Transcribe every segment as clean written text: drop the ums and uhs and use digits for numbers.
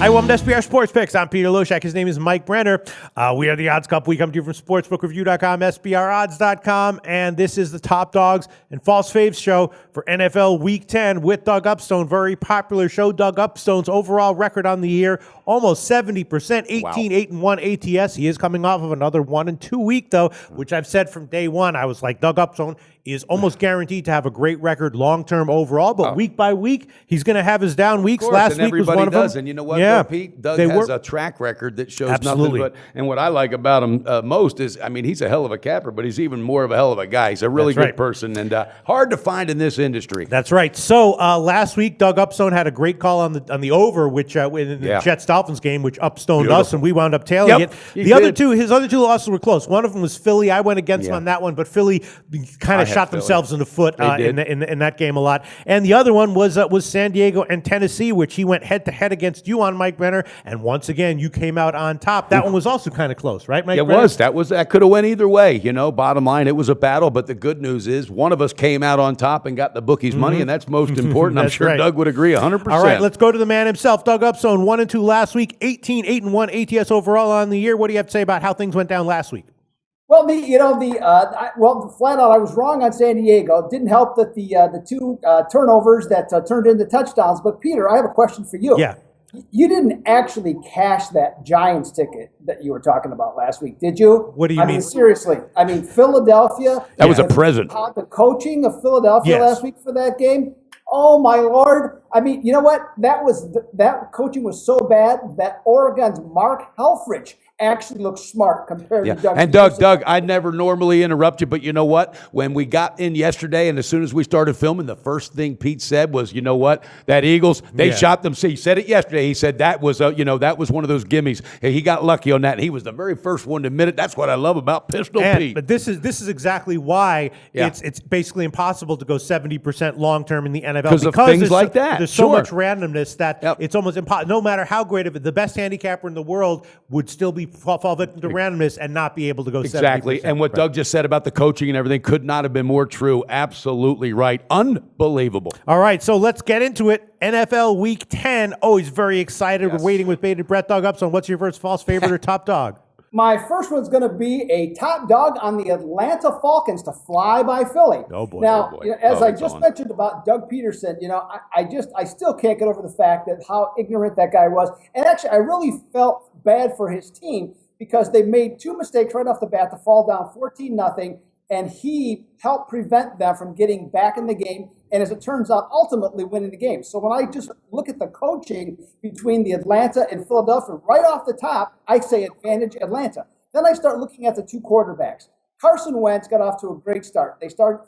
Hi, welcome to SBR Sports Picks. I'm Peter Loshak. His name is Mike Brenner. We are the Odds Cup. We come to you from sportsbookreview.com, SBRodds.com, and this is the Top Dogs and False Faves show for NFL Week 10 with Doug Upstone. Very popular show. Doug Upstone's overall record on the year, almost 70%, 18-8-1 ATS. He is coming off of another 1-2 week, though, which I've said from day one. I was like, Doug Upstone is almost guaranteed to have a great record long-term overall, but week by week, he's going to have his down weeks. Last week was one of them. And you know what, though, Pete? Doug has a track record that shows nothing but, and what I like about him most is, I mean, he's a hell of a capper, but he's even more of a hell of a guy. He's a really good person, and hard to find in this industry. That's right. So last week, Doug Upstone had a great call on the over, which in the Jets-Dolphins game, which Upstoned us, and we wound up tailing it. His other two losses were close. One of them was Philly. I went against him on that one, but Philly kind of shot themselves in the foot in that game a lot. And the other one was San Diego and Tennessee, which he went head-to-head against you on, Mike Brenner, and once again, you came out on top. That one was also kind of close, right, Mike Brenner? That could have went either way. You know, bottom line, it was a battle, but the good news is one of us came out on top and got the bookies' money, and that's most important. I'm sure Doug would agree 100%. All right, let's go to the man himself. Doug Upstone, 1-2 last week, 18-8-1 ATS overall on the year. What do you have to say about how things went down last week? Well, flat out, I was wrong on San Diego. It didn't help that the two turnovers that turned into touchdowns. But Peter, I have a question for you. Yeah. You didn't actually cash that Giants ticket that you were talking about last week, did you? What do you mean? I mean, seriously. I mean, Philadelphia. That was a present. The coaching of Philadelphia last week for that game. Oh my Lord! I mean, you know what? That coaching was so bad that Oregon's Mark Helfrich actually looks smart compared to Doug. And Doug, I never normally interrupt you, but you know what? When we got in yesterday, and as soon as we started filming, the first thing Pete said was, "You know what? That Eagles, they shot them." See, he said it yesterday. He said that was, that was one of those gimmies. He got lucky on that, and he was the very first one to admit it. That's what I love about Pistol Pete. But this is exactly why it's basically impossible to go 70% long term in the NFL because of things like that. There's so much randomness that it's almost impossible. No matter how great of it, the best handicapper in the world would still fall victim to randomness and not be able to go 70%. Exactly. And what Doug just said about the coaching and everything could not have been more true. Absolutely right. Unbelievable. All right, so let's get into it. NFL Week 10. Always very excited. We're waiting with bated breath. Doug Upstone, what's your first false favorite or top dog? My first one's going to be a top dog on the Atlanta Falcons to fly by Philly. Oh boy! Now, as I just mentioned about Doug Peterson, I still can't get over the fact that how ignorant that guy was. And actually, I really felt bad for his team because they made two mistakes right off the bat to fall down 14-0, and he helped prevent them from getting back in the game. And as it turns out, ultimately winning the game. So when I just look at the coaching between the Atlanta and Philadelphia, right off the top, I say advantage Atlanta. Then I start looking at the two quarterbacks. Carson Wentz got off to a great start.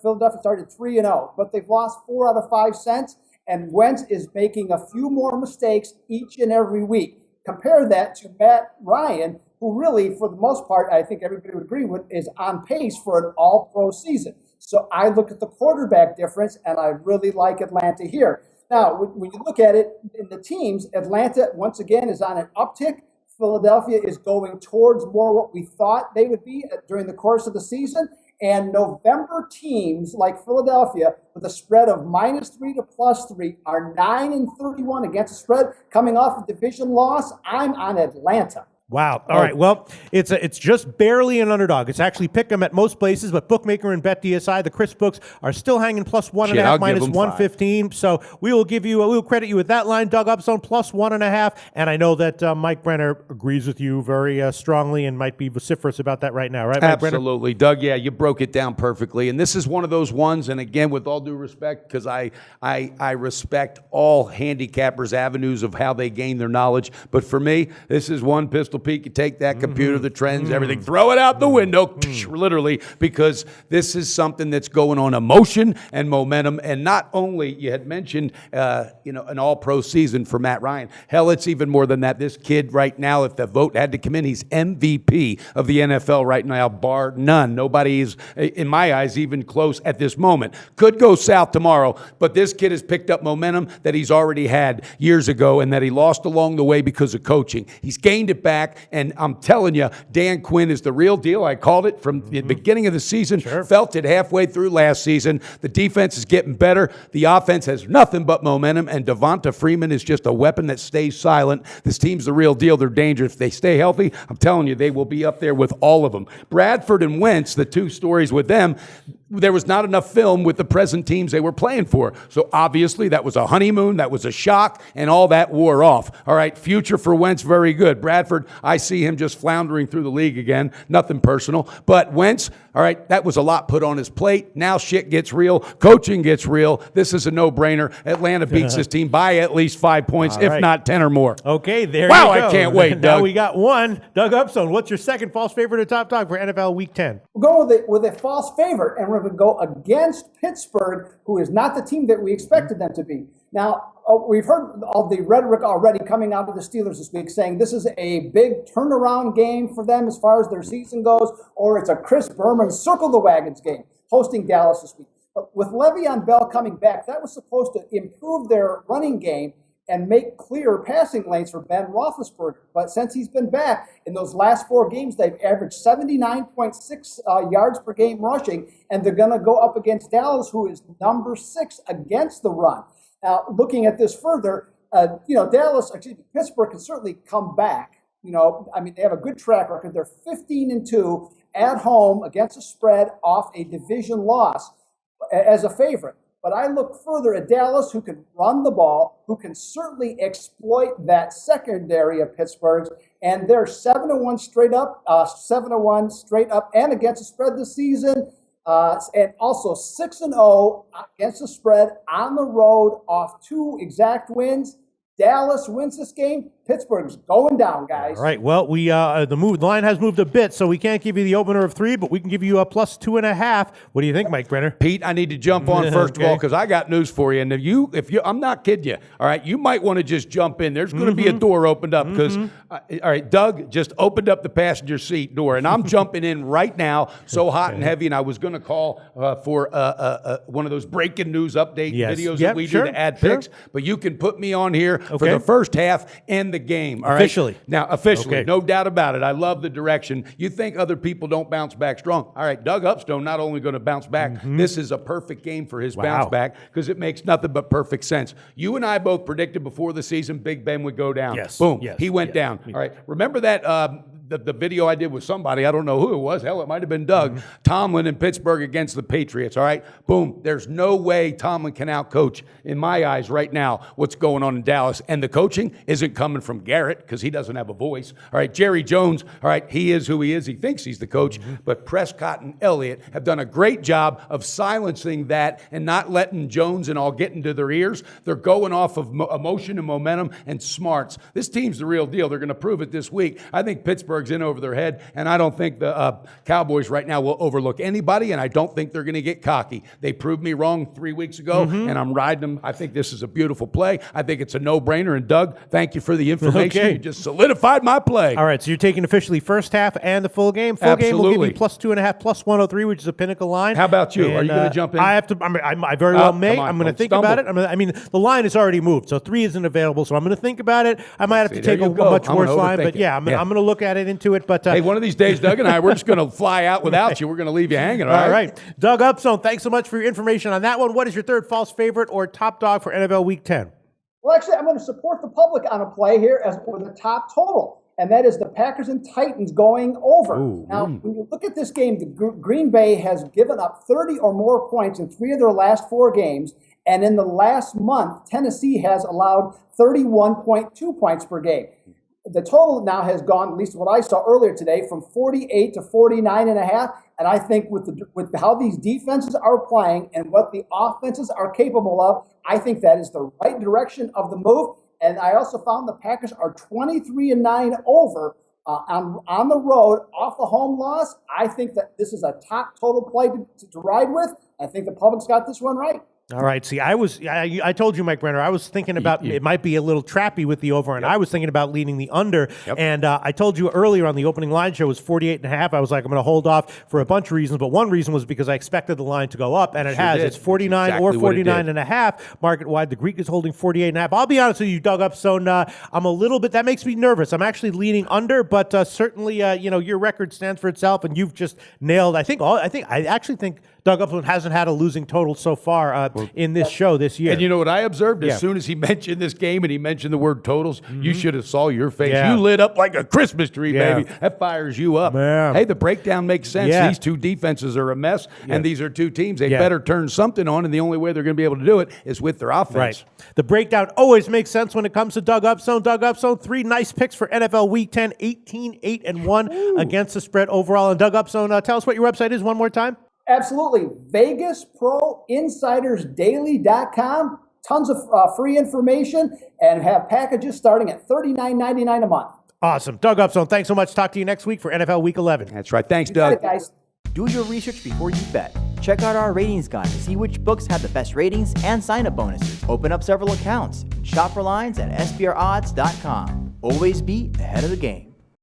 Philadelphia started 3-0, but they've lost 4 out of 5 since, and Wentz is making a few more mistakes each and every week. Compare that to Matt Ryan, who really, for the most part, I think everybody would agree with, is on pace for an all-pro season. So I look at the quarterback difference, and I really like Atlanta here. Now, when you look at it in the teams, Atlanta, once again, is on an uptick. Philadelphia is going towards more what we thought they would be during the course of the season. And November teams like Philadelphia, with a spread of -3 to +3, are 9-31 against the spread. Coming off a division loss, I'm on Atlanta. Wow. All right. Well, it's just barely an underdog. It's actually pick 'em at most places, but Bookmaker and BetDSI, the Chris books, are still hanging +1.5, -115. So we will credit you with that line, Doug Upstone, +1.5. And I know that Mike Brenner agrees with you very strongly and might be vociferous about that right now, right, Mike Brenner? Absolutely. Doug, you broke it down perfectly. And this is one of those ones, and again, with all due respect, because I respect all handicappers' avenues of how they gain their knowledge. But for me, this is one Pistol Pete. You take that computer, the trends, everything, throw it out the window, literally, because this is something that's going on emotion and momentum. And not only, you had mentioned, an all-pro season for Matt Ryan. Hell, it's even more than that. This kid right now, if the vote had to come in, he's MVP of the NFL right now, bar none. Nobody is, in my eyes, even close at this moment. Could go south tomorrow, but this kid has picked up momentum that he's already had years ago and that he lost along the way because of coaching. He's gained it back. back, and I'm telling you, Dan Quinn is the real deal. I called it from the beginning of the season, felt it halfway through last season. The defense is getting better. The offense has nothing but momentum, and Devonta Freeman is just a weapon that stays silent. This team's the real deal. They're dangerous. If they stay healthy, I'm telling you, they will be up there with all of them. Bradford and Wentz, the two stories with them, there was not enough film with the present teams they were playing for. So obviously that was a honeymoon, that was a shock, and all that wore off. All right, future for Wentz, very good. Bradford, I see him just floundering through the league again. Nothing personal. But Wentz, all right, that was a lot put on his plate. Now shit gets real. Coaching gets real. This is a no-brainer. Atlanta beats this team by at least 5 points, if not 10 or more. Okay, there wow, you go. I can't wait, Doug. Now we got one. Doug Upstone, what's your second false favorite or top dog for NFL Week 10? We'll go with a false favorite, and we're going to go against Pittsburgh, who is not the team that we expected them to be. Now, we've heard all the rhetoric already coming out of the Steelers this week saying this is a big turnaround game for them as far as their season goes, or it's a Chris Berman circle the wagons game, hosting Dallas this week. But with Le'Veon Bell coming back, that was supposed to improve their running game and make clear passing lanes for Ben Roethlisberger. But since he's been back, in those last 4 games, they've averaged 79.6 yards per game rushing, and they're going to go up against Dallas, who is number 6 against the run. Now, looking at this further, Pittsburgh can certainly come back. They have a good track record. They're 15-2 at home against the spread off a division loss as a favorite. But I look further at Dallas, who can run the ball, who can certainly exploit that secondary of Pittsburgh's, and they're 7-1 straight up, and against the spread this season, and also 6-0 against the spread on the road off 2 exact wins. Dallas wins this game. Pittsburgh's going down, guys. All right. Well, the line has moved a bit, so we can't give you the opener of 3, but we can give you a plus 2.5. What do you think, Mike Brenner? Pete, I need to jump on first of all because I got news for you. And if you, I'm not kidding you. All right, you might want to just jump in. There's going to be a door opened up because, all right, Doug just opened up the passenger seat door, and I'm jumping in right now. So hot and heavy, and I was going to call for one of those breaking news update videos that we do to add picks, but you can put me on here for the first half and the game. All right? Officially, no doubt about it. I love the direction. You think other people don't bounce back strong. All right, Doug Upstone not only going to bounce back, this is a perfect game for his bounce back because it makes nothing but perfect sense. You and I both predicted before the season Big Ben would go down. Yes. Boom. He went down. All right. Remember that the video I did with somebody, I don't know who it was, hell, it might have been Doug, Tomlin in Pittsburgh against the Patriots, all right? Boom, there's no way Tomlin can outcoach, in my eyes right now, what's going on in Dallas. And the coaching isn't coming from Garrett because he doesn't have a voice, all right? Jerry Jones, all right, he is who he is. He thinks he's the coach, but Prescott and Elliott have done a great job of silencing that and not letting Jones and all get into their ears. They're going off of emotion and momentum and smarts. This team's the real deal. They're going to prove it this week. I think Pittsburgh's in over their head, and I don't think the Cowboys right now will overlook anybody, and I don't think they're going to get cocky. They proved me wrong 3 weeks ago, and I'm riding them. I think this is a beautiful play. I think it's a no-brainer, and Doug, thank you for the information. Okay. You just solidified my play. All right, so you're taking officially first half and the full game. Full game will give you plus 2.5, plus 103, which is a pinnacle line. How about you? And, are you going to jump in? I have to. I very well may. I'm going to think stumble. about it. The line is already moved, so 3 isn't available. So I'm going to think about it. I might have to take a much worse line, but I'm going to look at it into it. But hey, one of these days, Doug and I, we're just going to fly out without you. We're going to leave you hanging. All right. Doug Upstone, thanks so much for your information on that one. What is your third false favorite or top dog for NFL Week 10? Well, actually, I'm going to support the public on a play here as for the top total, and that is the Packers and Titans going over. Now, when you look at this game, the Green Bay has given up 30 or more points in 3 of their last 4 games, and in the last month, Tennessee has allowed 31.2 points per game. The total now has gone, at least what I saw earlier today, from 48 to 49.5. And I think with how these defenses are playing and what the offenses are capable of, I think that is the right direction of the move. And I also found the Packers are 23-9 over on the road off the home loss. I think that this is a top total play to ride with. I think the public's got this one right. All right. See, I told you, Mike Brenner, I was thinking about it might be a little trappy with the over, and I was thinking about leaning the under. And I told you earlier on the opening line show was 48.5. I was like, I'm going to hold off for a bunch of reasons, but one reason was because I expected the line to go up, and it has. It's 49 or 49.5. Market wide, the Greek is holding 48.5. I'll be honest with you, Doug Upstone, I'm a little bit, that makes me nervous. I'm actually leaning under, but certainly, your record stands for itself, and you've just nailed, I actually think Doug Upstone hasn't had a losing total so far in this show this year. And you know what I observed? As soon as he mentioned this game and he mentioned the word totals, you should have saw your face. Yeah. You lit up like a Christmas tree, baby. That fires you up. Yeah. Hey, the breakdown makes sense. Yeah. These two defenses are a mess, and these are two teams. They better turn something on, and the only way they're going to be able to do it is with their offense. Right. The breakdown always makes sense when it comes to Doug Upstone. Doug Upstone, 3 nice picks for NFL Week 10, 18-8-1 against the spread overall. And Doug Upstone, tell us what your website is one more time. Absolutely. VegasProInsidersDaily.com. Tons of free information and have packages starting at $39.99 a month. Awesome. Doug Upstone, thanks so much. Talk to you next week for NFL Week 11. That's right. Thanks, You got Doug. it, guys. Do your research before you bet. Check out our ratings guide to see which books have the best ratings and sign-up bonuses. Open up several accounts and shop for lines at SBRodds.com. Always be ahead of the game.